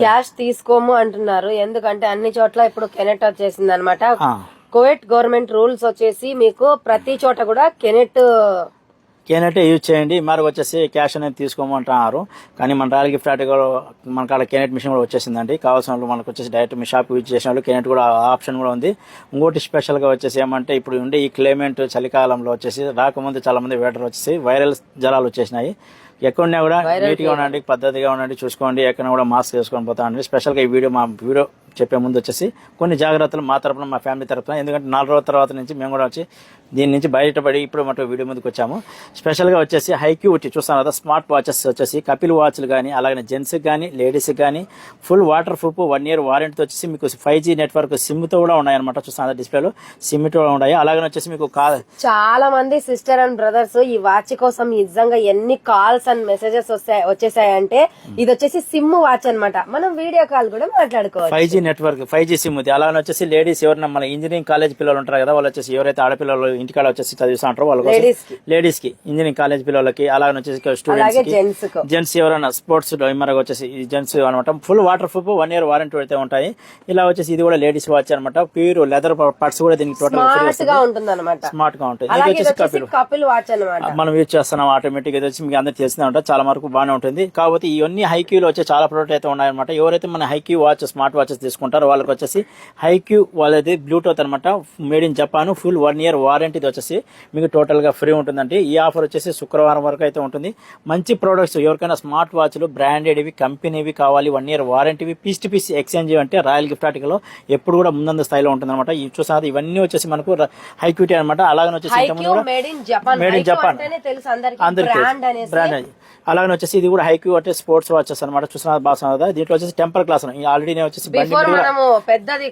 Cash తీసుకోము అంటున్నారు. ఎందుకంటే అన్ని చోట్ల ఇప్పుడు కెనెట్ వచ్చేసింది అనమాట. కువైట్ గవర్నమెంట్ రూల్స్ వచ్చేసి మీకు ప్రతి చోట కూడా కెనెట్ యూజ్ చేయండి. మరి వచ్చేసి క్యాష్ అనేది తీసుకోమంటున్నారు. కానీ మన రాయల్ గిఫ్ట్ ఆర్టికల్ మన కాడ కెనెట్ మిషన్ కూడా వచ్చేసిందండి. కావాల్సిన వాళ్ళు మనకు వచ్చేసి డైరెక్ట్ మీ షాప్ యూజ్ చేసిన వాళ్ళు కెనెట్ కూడా ఆప్షన్ కూడా ఉంది. ఇంకోటి స్పెషల్ గా వచ్చేసి ఏమంటే ఇప్పుడు ఉండే ఈ క్లైమేట్ చలికాలంలో వచ్చేసి రాకముందు చాలా మంది వేటర్ వచ్చేసి వైరల్ జ్వరాలు వచ్చేసినాయి. ఎక్కడున్నా కూడా నీట్ గా ఉండండి, పద్ధతిగా ఉండండి, చూసుకోండి. ఎక్కడ కూడా మాస్క్ వేసుకొని పోతాండి. స్పెషల్ గా ఈ వీడియో చెప్పే ముందు వచ్చేసి కొన్ని జాగ్రత్తలు మా తరపున, మా ఫ్యామిలీ తరపున, ఎందుకంటే 4 రోజుల తర్వాత నుంచి మేము కూడా వచ్చి దీని నుంచి బయటపడి ఇప్పుడు మటు వీడియో ముందుకు వచ్చాము. స్పెషల్ గా వచ్చేసి హైక్యూటీ చూస్తాను కదా, స్మార్ట్ వాచెస్ వచ్చేసి కపిల్ వాచ్లు కానీ, అలాగే జెంట్స్ కానీ లేడీస్ కానీ ఫుల్ వాటర్ ప్రూఫ్ 1 year వారంటీతో వచ్చేసి మీకు 5G నెట్వర్క్ సిమ్ తో కూడా ఉన్నాయి అనమాట. చూస్తాను డిస్ప్లేలో సిమ్ తో ఉన్నాయి. అలాగే వచ్చేసి మీకు చాలా మంది సిస్టర్ అండ్ బ్రదర్స్ ఈ వాచ్ కోసం నిజంగా ఎన్ని కాల్స్ అండ్ మెసేజెస్ వచ్చేసాయంటే ఇది వచ్చేసి సిమ్ వాచ్ అనమాట. మనం వీడియో కాల్ కూడా మాట్లాడుకోవచ్చు. 5G నెట్వర్క్ 5G సిమ్ ఉంది. అలాగే వచ్చేసి లేడీస్ ఎవరైనా మన ఇంజనీరింగ్ కాలేజ్ పిల్లలు ఉంటారు కదా, వాళ్ళు వచ్చేసి ఎవరైతే ఆడపిల్లలు ఇంటికాడ వచ్చేసి చదివిస్తూ ఉంటారో వాళ్ళ లేడీస్ కి, ఇంజనీరింగ్ కాలేజ్ పిల్లలకి, అలాగే వచ్చేసి స్టూడెంట్స్ జెంట్స్ ఎవరైనా స్పోర్ట్స్ మరొక వచ్చేసి జెంట్స్ అనమాట. Full water proof 1 year warranty అయితే ఉంటాయి. ఇలా వచ్చేసి ఇది కూడా లేడీస్ వాచ్ అనమాట. ప్యూర్ లెదర్ పార్ట్స్ కూడా దీనికి టోటల్ స్మార్ట్ గా ఉంటుంది. కపిల్ వాచ్ అన్నమాట. మనం యూజ్ చేస్తున్నాం ఆటోమేటిక్. ఇది వచ్చి మీకు అందరికి తెలిసిందే ఉంటా, చాలా వరకు బాగానే ఉంటుంది. కాబట్టి ఇవన్నీ హైక్యూలో వచ్చే చాలా ప్రోడక్ట్ అయితే ఉన్నాయన్నమాట. ఎవరైతే మన హైక్యూ వాచ్ స్మార్ట్ వాచెస్ తీసుకుంటారో వాళ్ళకి వచ్చేసి హైక్యూ వాళ్ళది బ్లూటూత్ అనమాట, made in Japan, full 1 year warranty వచ్చేసి మీకు టోటల్ గా ఫ్రీ ఉంటుందండి. ఈ ఆఫర్ వచ్చేసి శుక్రవారం వరకు అయితే ఉంటుంది. మంచి ప్రొడక్ట్స్ ఎవరికైనా స్మార్ట్ వాచ్లు బ్రాండెడ్ ఇవి కంపెనీవి కావాలి, 1 year వారంటీవి, పీస్ టు పీస్ ఎక్స్చేంజ్ అంటే రాయల్ గిఫ్ట్ ఆర్టికల్ లో ఎప్పుడు కూడా ముందంద స్థాయిలో ఉంటుంది అనమాట. చూసారు ఇవన్నీ వచ్చేసి మనకు హైక్యూటీ అనమాట. అలాగే వచ్చేసి మేడ్ ఇన్ జపాన్ బ్రాండ్. అలాగే వచ్చేసి ఇది కూడా హైక్యూ అంటే స్పోర్ట్స్ వాచెస్ అనమాట. చూసిన బాగా దీంట్లో వచ్చేసి టెంపర్ క్లాస్ ఆల్రెడీ వచ్చేసి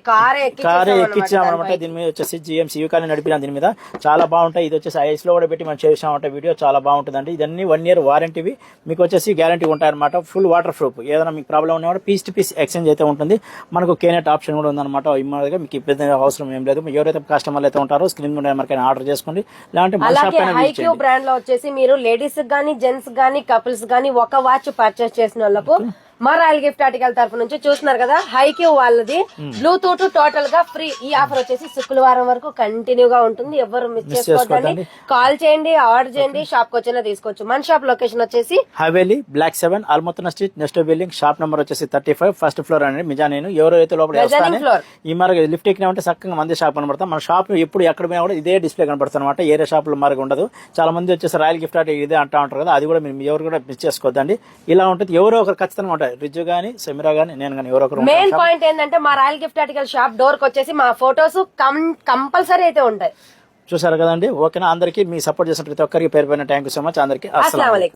కార్ ఎక్కించాం అనమాట. దీని మీద వచ్చేసి జిఎంసీ యూకాని నడిపిన దీని మీద చాలా బాగుంటాయి. ఇది వచ్చేసి ఐస్ లో కూడా పెట్టి మనం చేసామంటే వీడియో చాలా బాగుంటుందండి. ఇదన్నీ 1 year వారంటీవి మీకు వచ్చేసి గ్యారంటీ ఉంటాయన్నమాట. Full water proof. ఏదైనా మీకు ప్రాబ్లం ఉన్నా కూడా పీస్ టు పీస్ ఎక్స్చేంజ్ అయితే ఉంటుంది. మనకు కేనెట్ ఆప్షన్ కూడా ఉందన్నమాట. ఇమ్మడిగా మీకు ఇబ్బంది అవసరం ఏం లేదు. ఎవరైతే కస్టమర్లు అయితే ఉంటారో స్క్రీన్ మీద మనకైనా ఆర్డర్ చేసుకోండి. లేదంటే హైక్యూ బ్రాండ్ లో వచ్చేసి మీరు లేడీస్ గానీ జెంట్స్ గానీ కపుల్స్ గానీ ఒక వాచ్ పర్చేస్ చేసిన వాళ్ళకు మా రాయల్ గిఫ్ట్ ఆర్టికల్ తరఫు నుంచి చూస్తున్నారు కదా, హైక్యూ వాళ్ళది బ్లూటూత్ టోటల్ గా ఫ్రీ. ఈ ఆఫర్ వచ్చేసి శుక్రవారం వరకు కంటిన్యూ గా ఉంటుంది. ఎవరు మిస్ చేసుకోవద్దండి. కాల్ చేయండి, ఆర్డర్ చేయండి, షాప్ కి వచ్చినా తీసుకోవచ్చు. మన షాప్ లొకేషన్ వచ్చేసి హవేలీ బ్లాక్ 7 అల్మోతన street, next building, shop number వచ్చేసి 35, ఫస్ట్ ఫ్లోర్ అండి. మిజా నేను ఎవరైతే లోపల ఈ మరి లిఫ్ట్ ఎక్కినామంటే చక్కగా మంది షాప్ కనబడతాం. మన షాప్ ఎప్పుడు ఎక్కడ పోయినా కూడా ఇదే డిస్ప్లే కనబడుతుంది అనమాట. ఏరే షాప్ లో మరొక ఉండదు. చాలా మంది వచ్చేసి రాయల్ గిఫ్ట్ ఆర్టికల్ ఇదే అంటా ఉంటారు కదా, అది కూడా మీరు ఎవరు కూడా మిస్ చేసుకోవద్దండి. ఇలా ఉంటుంది. ఎవరో ఒకరు ఖచ్చితంగా ఉంటారు. రిజ్జు గానీ, సెమిరా గానీ, నేను కానీ ఎవరో ఒకరు. మెయిన్ పాయింట్ ఏంటంటే మా royal gift article shop door కి వచ్చేసి మా ఫోటోస్ కంపల్సరీ అయితే ఉంటాయి. చూసారు కదండి. ఓకేనా, అందరికి మీ సపోర్ట్ చేసిన ప్రతి ఒక్కరికి పేరు పైన థ్యాంక్ యూ సో మచ్. అందరికి అస్సలాము అలైకుం.